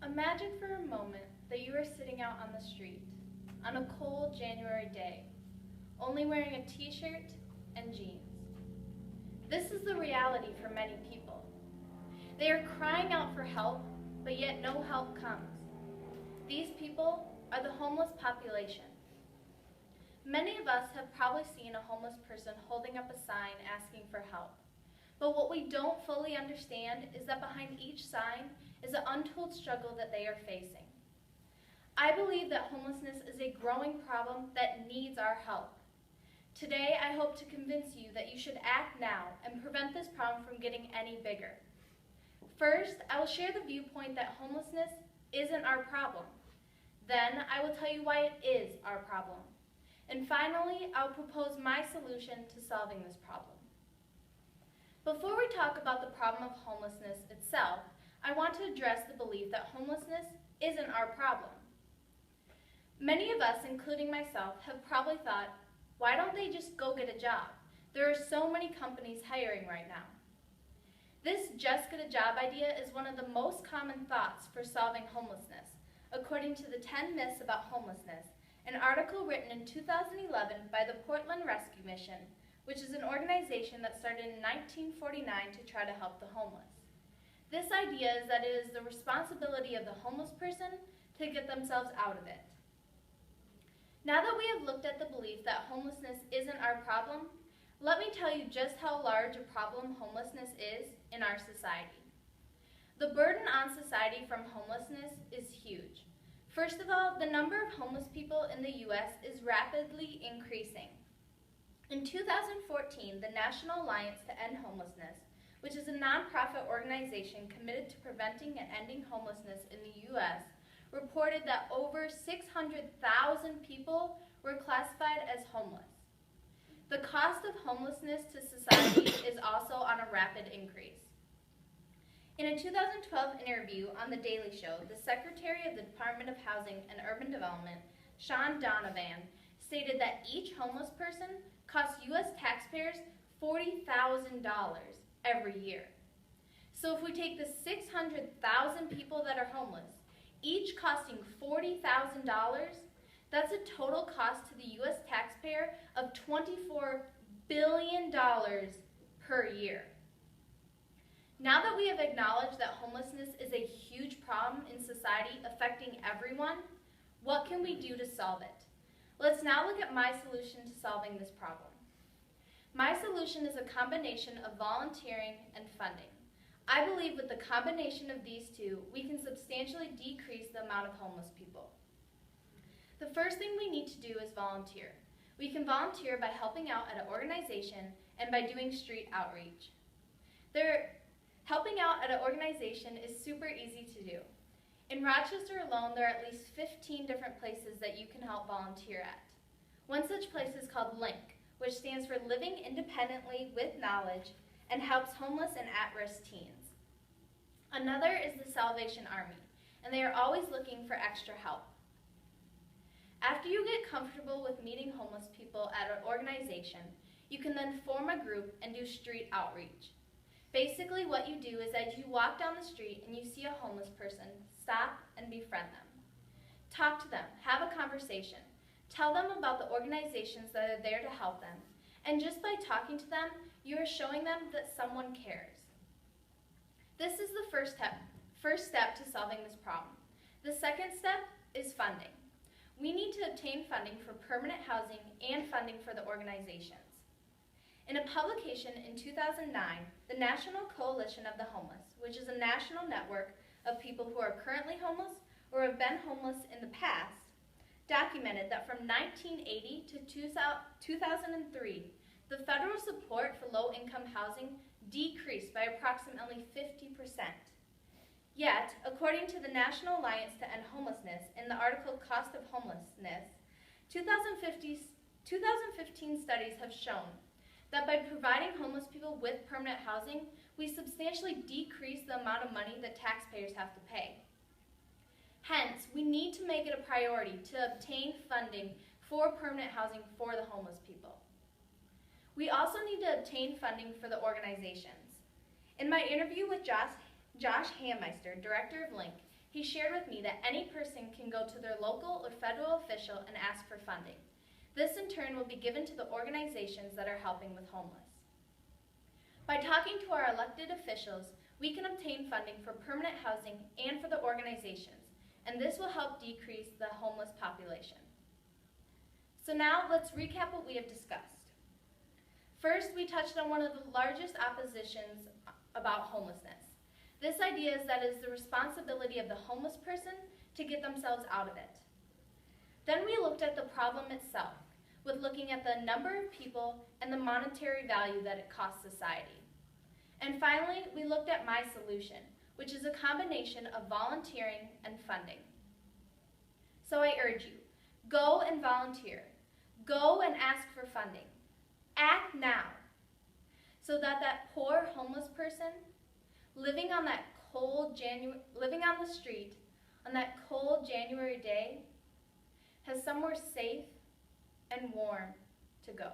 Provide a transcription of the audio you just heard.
Imagine for a moment that you are sitting out on the street on a cold January day, only wearing a t-shirt and jeans. This is the reality for many people. They are crying out for help, but yet no help comes. These people are the homeless population. Many of us have probably seen a homeless person holding up a sign asking for help. But what we don't fully understand is that behind each sign is an untold struggle that they are facing. I believe that homelessness is a growing problem that needs our help. Today, I hope to convince you that you should act now and prevent this problem from getting any bigger. First, I will share the viewpoint that homelessness isn't our problem. Then, I will tell you why it is our problem. And finally, I'll propose my solution to solving this problem. Before we talk about the problem of homelessness itself, I want to address the belief that homelessness isn't our problem. Many of us, including myself, have probably thought, why don't they just go get a job? There are so many companies hiring right now. This just get a job idea is one of the most common thoughts for solving homelessness, according to the 10 Myths About Homelessness, an article written in 2011 by the Portland Rescue Mission, which is an organization that started in 1949 to try to help the homeless. This idea is that it is the responsibility of the homeless person to get themselves out of it. Now that we have looked at the belief that homelessness isn't our problem, let me tell you just how large a problem homelessness is in our society. The burden on society from homelessness is huge. First of all, the number of homeless people in the U.S. is rapidly increasing. In 2014, the National Alliance to End Homelessness, which is a nonprofit organization committed to preventing and ending homelessness in the U.S., reported that over 600,000 people were classified as homeless. The cost of homelessness to society is also on a rapid increase. In a 2012 interview on The Daily Show, the Secretary of the Department of Housing and Urban Development, Sean Donovan, stated that each homeless person costs U.S. taxpayers $40,000 every year. So if we take the 600,000 people that are homeless, each costing $40,000, that's a total cost to the U.S. taxpayer of $24 billion per year. Now that we have acknowledged that homelessness is a huge problem in society affecting everyone, what can we do to solve it? Let's now look at my solution to solving this problem. My solution is a combination of volunteering and funding. I believe with the combination of these two, we can substantially decrease the amount of homeless people. The first thing we need to do is volunteer. We can volunteer by helping out at an organization and by doing street outreach. Helping out at an organization is super easy to do. In Rochester alone, there are at least 15 different places that you can help volunteer at. One such place is called LINK, which stands for Living Independently with Knowledge and helps homeless and at-risk teens. Another is the Salvation Army, and they are always looking for extra help. After you get comfortable with meeting homeless people at an organization, you can then form a group and do street outreach. Basically, what you do is as you walk down the street and you see a homeless person, stop and befriend them. Talk to them, have a conversation, tell them about the organizations that are there to help them, and just by talking to them, you are showing them that someone cares. This is the first step to solving this problem. The second step is funding. We need to obtain funding for permanent housing and funding for the organizations. In a publication in 2009, the National Coalition of the Homeless, which is a national network of people who are currently homeless or have been homeless in the past, documented that from 1980 to 2003, the federal support for low-income housing decreased by approximately 50%. Yet, according to the National Alliance to End Homelessness in the article Cost of Homelessness, 2015 studies have shown that by providing homeless people with permanent housing, we substantially decrease the amount of money that taxpayers have to pay. Hence, we need to make it a priority to obtain funding for permanent housing for the homeless people. We also need to obtain funding for the organizations. In my interview with Josh Hammeister, director of LINK, he shared with me that any person can go to their local or federal official and ask for funding. This in turn will be given to the organizations that are helping with homeless. By talking to our elected officials, we can obtain funding for permanent housing and for the organizations, and this will help decrease the homeless population. So now let's recap what we have discussed. First, we touched on one of the largest oppositions about homelessness. This idea is that it is the responsibility of the homeless person to get themselves out of it. Then we looked at the problem itself, with looking at the number of people and the monetary value that it costs society. And finally, we looked at my solution, which is a combination of volunteering and funding. So I urge you, go and volunteer. Go and ask for funding. Act now, so that that poor homeless person living on the street on that cold January day has somewhere safe and warm to go.